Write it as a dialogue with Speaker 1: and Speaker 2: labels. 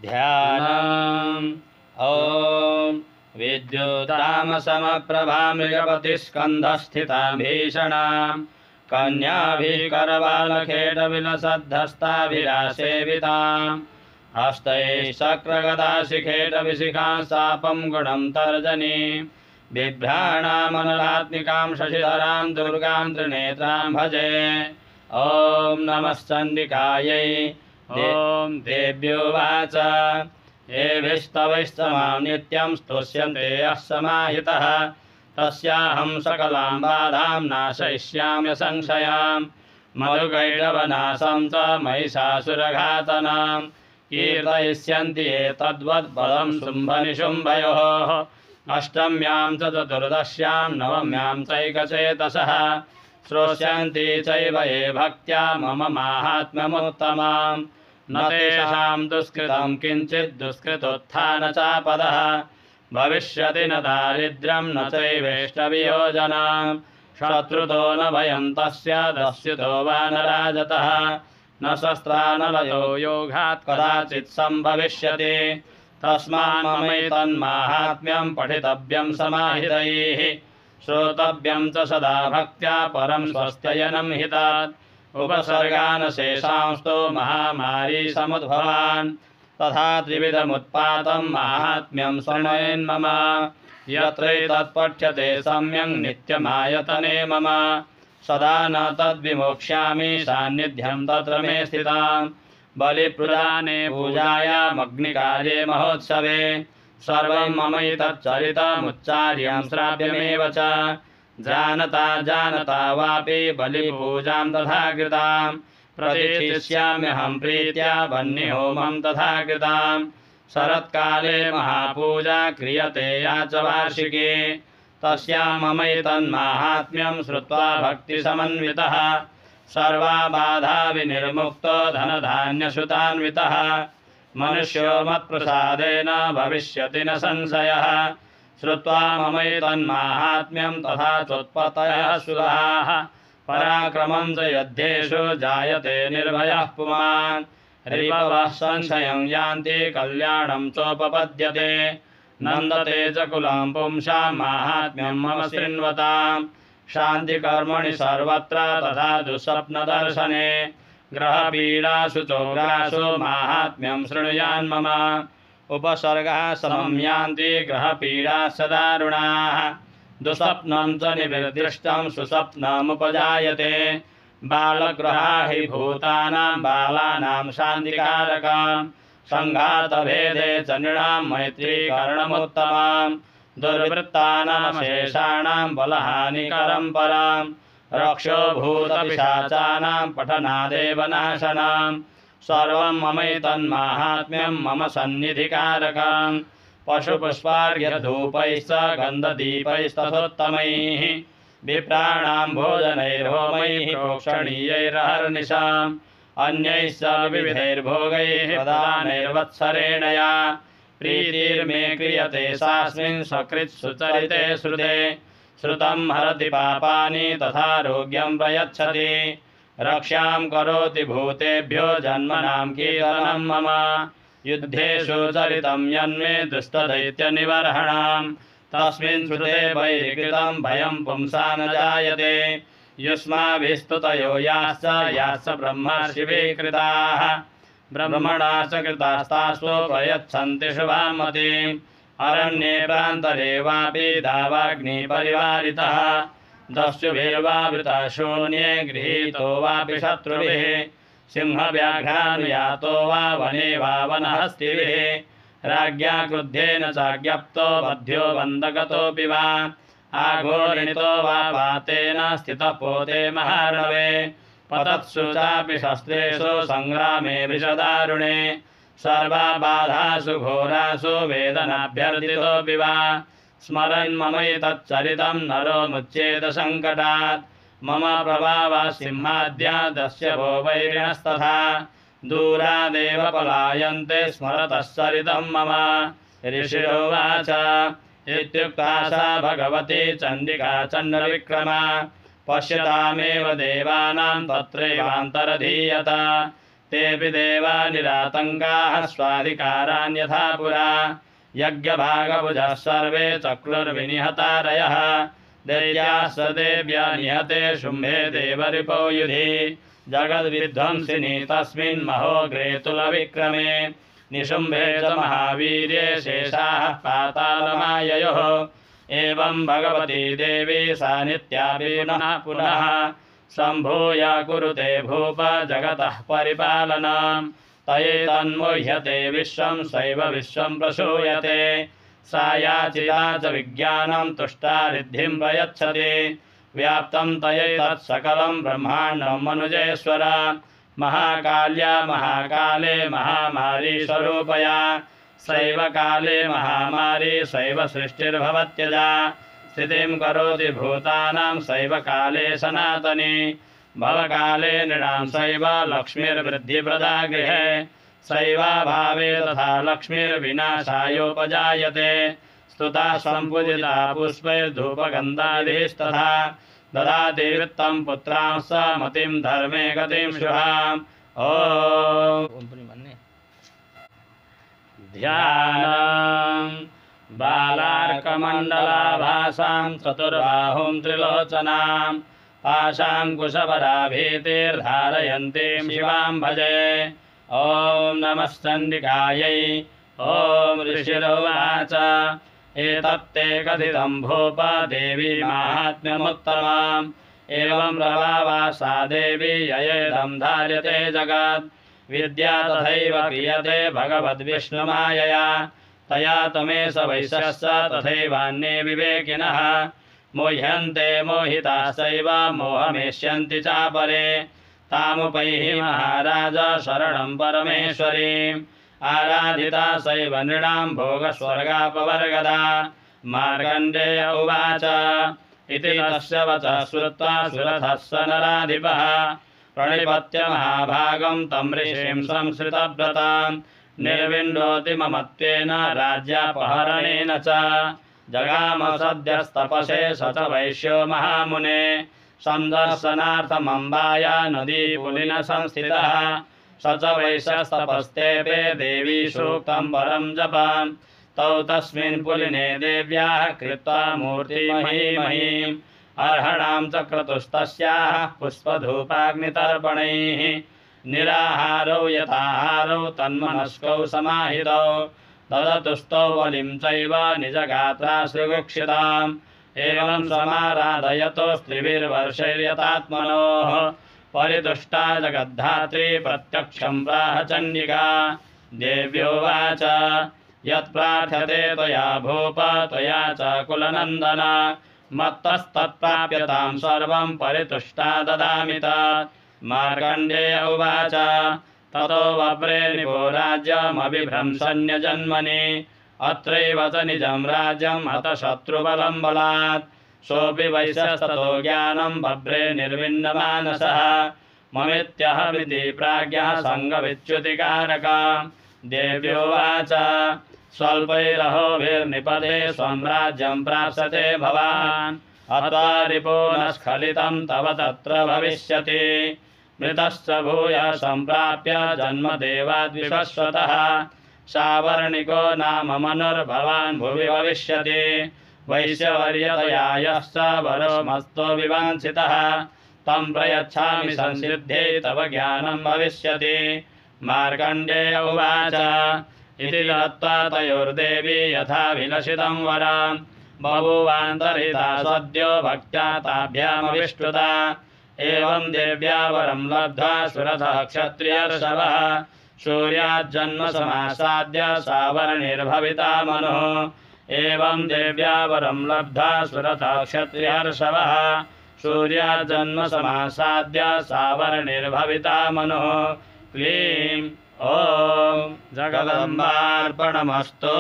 Speaker 1: ध्यानम्। ॐ विद्युत्तामसमप्रभां मृगपतिस्कन्धस्थितां भीषणां कन्याभिकरबालखेटविलसद्धस्ताभिलासेविताम् हस्तैः शक्रगदाशिखेटविशिखां सापं गुणं तर्जनीं बिभ्राणामनलात्मिकां शशिधरां दुर्गां त्रिनेत्रां भजे। ॐ नमश्चण्डिकायै। ॐ देव्योवाच एभिस्तवैस्तमां नित्यं स्तुष्यन्ते यः समाहितः तस्याहं सकलां बाधां नाशयिष्याम्य संशयां मधुकैटवनाशं च महिषासुरघातनां कीर्तयिष्यन्ति ये तद्वद्बलं शुम्भनिशुम्भयोः अष्टम्यां च चतुर्दश्यां नवम्यां चैकचेतसः श्रोष्यन्ति चैव ये भक्त्या मम माहात्म्यमुत्तमां न तेषां दुष्कृतं किञ्चित् दुष्कृतोत्थानचापदः भविष्यति न दारिद्र्यं न चैवेष्टवियोजनां शत्रुतो न भयं तस्य दस्युतो वा न राजतः न शस्त्रानलयो योगात् कदाचित् सम्भविष्यति तस्मात् ममैतन्माहात्म्यं पठितव्यं समाहितैः श्रोतव्यं च सदा भक्त्या परं स्वस्त्ययनं हितात् उपसर्गानशेषांस्तो महामारी समुद्भवान् तथा त्रिविधमुत्पातं माहात्म्यं शृण्वन्मम यत्रैतत्पठ्यते सम्यक् नित्यमायतने मम सदा न तद्विमोक्ष्यामि सान्निध्यं तत्र मे स्थिताम् बलिप्रदाने पूजायामग्निकार्ये महोत्सवे सर्वं ममैतच्चरितमुच्चार्यं श्राव्यमेव च जानता जानता वापि बलिपूजां तथा कृतां प्रतिष्ठिष्याम्यहं प्रीत्या वह्निहोमं तथा कृतां शरत्काले महापूजा क्रियते या च वार्षिकी तस्यां ममैतन्माहात्म्यं श्रुत्वा भक्तिसमन्वितः सर्वा बाधा विनिर्मुक्तो धनधान्यसुतान्वितः मनुष्यो मत्प्रसादेन भविष्यति न संशयः श्रुत्वा ममैतन्माहात्म्यं तथा चोत्पत्तयः सुराः पराक्रमं च युद्धेषु जायते निर्भयः पुमान् रिपवः संशयं यान्ति कल्याणं चोपपद्यते नन्दते च कुलं पुंसां माहात्म्यं मम शृण्वताम् शान्तिकर्मणि सर्वत्र तथा दुःस्वप्नदर्शने ग्रहपीडासु चोग्रासु माहात्म्यं शृणुयान्मम उपसर्गः समं यान्ति ग्रहपीडाश्च दारुणाः दुःस्वप्नं च निविदृष्टं सुस्वप्नमुपजायते बालग्रहा हि भूतानां बालानां शान्तिकारकां सङ्घातभेदे च नृणां मैत्रीकरणमुत्तमां दुर्वृत्तानां शेषाणां बलहानिकरं परां रक्षो भूतपिशाचानां पठनादेव नाशनां सर्वं ममैतन्माहात्म्यं मम सन्निधिकारकं पशुपुष्पार्घ्यधूपैश्च गन्धदीपैस्तथोत्तमैः विप्राणां भोजनैर्होमैः प्रोक्षणीयैरहर्निशाम् अन्यैश्च विविधैर्भोगैः प्रदानैर्वत्सरेण या प्रीतिर्मे क्रियते सास्मिन् सकृत्सुचरिते श्रुते श्रुतं हरति पापानि तथारोग्यं प्रयच्छति रक्षां करोति भूतेभ्यो जन्मनां कीर्तनं मम युद्धेषु चरितं यन्मे दुष्टदैत्यनिवर्हणां तस्मिन् श्रुते वैरिकृतं भयं पुंसा न जायते युष्माभिस्तुतयो याश्च ब्रह्मर्षिभिः ब्रह्मणा च कृतास्तासु प्रयच्छन्ति शुभां मतिम् अरण्ये प्रान्तरे वापि दावाग्निपरिवारितः दस्युभिर्वावृतः शून्ये गृहीतो वापि शत्रुभिः सिंहव्याघ्रानुयातो वा वने वा वनहस्तिभिः राज्ञा क्रुद्धेन चाज्ञप्तो बध्यो बन्धगतोऽपि वा आघोरिणितो वा पातेन स्थितः पोते महार्णवे पतत्सु चापि शस्त्रेषु सङ्ग्रामे वृषदारुणे सर्वा बाधासु घोरासु वेदनाभ्यर्थितोऽपि वा स्मरन् ममैतच्चरितं नरो मुच्येत सङ्कटात् मम प्रभावः सिंहाद्यादस्य भो वैरिणस्तथा दूरादेव पलायन्ते स्मरतश्चरितं मम ऋषिरोवाच इत्युक्ता सा भगवती चण्डिका चण्डविक्रमा पश्यतामेव देवानां तत्रैवान्तरधीयत तेऽपि देवा निरातङ्काः स्वाधिकारान् यथा पुरा यज्ञभागभुजः सर्वे चक्रुर्विनिहतारयः दैत्याः स देव्या निहते शुम्भे देवरिपौ युधि जगद्विध्वंसिनि तस्मिन् महोग्रे तुलविक्रमे निशुम्भे च महावीर्ये शेषाः पातालमाययोः एवं भगवती देवी सा नित्यापि पुनः सम्भूय कुरुते भूप जगतः परिपालनम् तयेतन्मुह्यते विश्वं सैव विश्वं प्रसूयते सा याचिता च विज्ञानं तुष्टा रिद्धिं प्रयच्छति व्याप्तं तयैतत् सकलं ब्रह्माण्डं मनुजेश्वर महाकाल्या महाकाले महामारी स्वरूपया सैव काले महामारी सैव सृष्टिर्भवत्यजा स्थितिं करोति भूतानां सैव काले सनातनी भवकाले नृणां सैव लक्ष्मीर्वृद्धिप्रदा गृहे सैवाभावे तथा लक्ष्मीर्विनाशायोपजायते स्तुता सम्पूजिता पुष्पैर्धूपगन्धादिस्तथा ददाति वित्तं पुत्रां स मतिं धर्मे गतिं शुभाम् ॐ ध्यानम् बालार्कमण्डलाभासां चतुर्बाहुं त्रिलोचनां पाशाङ्कुशपराभीतिर्धारयन्तीं शिवां भजे ॐ नमः चण्डिकायै ॐ ऋषिरुवाच एतत्ते कथितं भूप देवी माहात्म्यमुत्तमम् एवं प्रभावा सा देवी ययेदं धार्यते जगत् विद्या तथैव क्रियते भगवद्विष्णुमायया तया तमेश वैश्यश्च तथैवान्ये विवेकिनः मोह्यन्ते मोहिताश्चैव मोहमेष्यन्ति चापरे तामुपैहि महाराज शरणं परमेश्वरीम् आराधिता सैव नृणां भोगस्वर्गापवर्गदा मार्कण्डेय उवाच इति तस्य वचः श्रुत्वा सुरथः स नराधिपः प्रणिपत्य महाभागं तं ऋषिं संश्रितव्रतां निर्विण्डोति ममत्वेन राज्यापहरणेन च जगाम सद्यस्तपसे स च वैश्यो महामुने सन्दर्शनार्थमम्बाया नदीपुलिन संस्थितः स च वैश्यस्तपस्तेपे देवी सूक्तं परं जपं तौ तस्मिन् पुलिने देव्याः कृत्वा मूर्तिमहीमहीम् अर्हणां च क्रतुस्तस्याः पुष्पधूपाग्नितर्पणैः निराहारौ यथाहारौ तन्मनस्कौ समाहितौ ददतुस्तौ बलिं चैव निजगात्रा सृगुक्षिताम् एवं समाराधयतो स्त्रिभिर्वर्षैर्यतात्मनोः परितुष्टा जगद्धात्री प्रत्यक्षं प्राह चण्डिका देव्योवाच यत्प्रार्थ्यते त्वया भूप त्वया च कुलनन्दन मत्तस्तत्प्राप्यतां सर्वं परितुष्टा ददामि तत् मार्कण्डेय उवाच ततो वव्रे निभो राज्यमभिभ्रंशन्यजन्मनि अत्रैव च निजं राज्यं हतशत्रुबलं बलात् सोऽपि वैश्यस्ततो ज्ञानं बभ्रे निर्विण्णमानसः ममित्यहमिति प्राज्ञः सङ्गविच्युतिकारका देव्योवाच स्वल्पैरहोभिर्निपदे स्वं राज्यं प्राप्स्यते भवान् अथवा रिपो न स्खलितं तव तत्र भविष्यति मृतश्च भूयः सम्प्राप्य जन्मदेवाद्विश्वतः सावर्णिको नाम मनुर्भवान् भुवि भविष्यति वैश्यवर्यतया यश्च वरो मस्तो विवाञ्छितः तं प्रयच्छामि संसिद्ध्यै तव ज्ञानं भविष्यति मार्कण्डेय उवाच इति दत्त्वा तयोर्देवी यथाभिलषितं वरं बभूवान्तरिता सद्यो भक्त्या ताभ्यामविष्टुता एवं देव्या वरं लब्ध्वा सुरथः क्षत्रियर्षभः सूर्याज्जन्म समासाद्य सावर्णिर्भविता मनुः एवं देव्या वरं लब्ध्वा सुरथः क्षत्रियर्षभः सूर्याज्जन्म समासाद्य सावर्णिर्भविता मनुः क्लीं ॐ जगदम्बार्पणमस्तु।